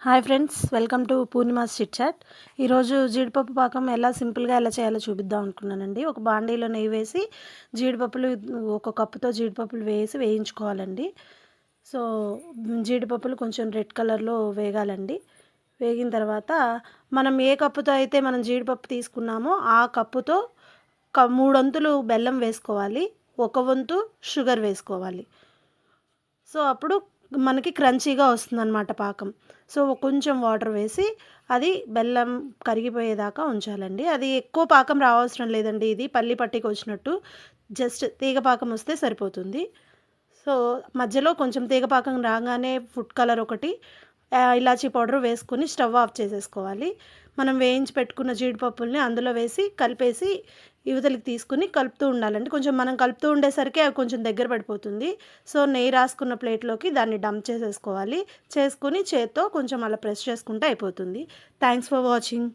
Hi friends, welcome to Poornima's chit chat. ఈరోజు జీడిపప్పు పాకం సింపుల్గా ఎలా చేయాలో చూపిద్దాం అనుకున్నానండి. ఒక బాండీలో నెయ్యి వేసి జీడిపప్పులు ఒక కప్పుతో జీడిపప్పులు వేసి వేయించుకోవాలండి. సో జీడిపప్పులు కొంచెం రెడ్ కలర్లో వేగాలండి. వేగిన తర్వాత మనం ఏ కప్పుతో అయితే మనం జీడిపప్పు తీసుకున్నామో ఆ కప్పుతో 3 వంతులు బెల్లం వేసుకోవాలి, 1 వంతు షుగర్ వేసుకోవాలి. సో అప్పుడు మనకి క్రంచీగా వస్తుందన్నమాట పాకం. సో కొంచెం వాటర్ వేసి అది బెల్లం కరిగిపోయేదాకా ఉంచాలండి. అది ఎక్కువ పాకం రావసరం లేదండి. ఇది పల్లి పట్టికి వచ్చినట్టు జస్ట్ తీగ పాకం వస్తే సరిపోతుంది. సో మధ్యలో కొంచెం తీగ పాకం రాగానే ఫుడ్ కలర్ ఒకటి, ఇలాచీ పౌడర్ వేసుకొని స్టవ్ ఆఫ్ చేసేసుకోవాలి. మనం వేయించి పెట్టుకున్న జీడిపప్పుల్ని అందులో వేసి కలిపేసి యువతలకి తీసుకుని కలుపుతూ ఉండాలండి. కొంచెం మనం కలుపుతూ ఉండేసరికి అవి కొంచెం దగ్గర పడిపోతుంది. సో నెయ్యి రాసుకున్న ప్లేట్లోకి దాన్ని డంప్ చేసేసుకోవాలి. చేసుకుని చేత్తో కొంచెం అలా ప్రెస్ చేసుకుంటే అయిపోతుంది. Thanks for watching.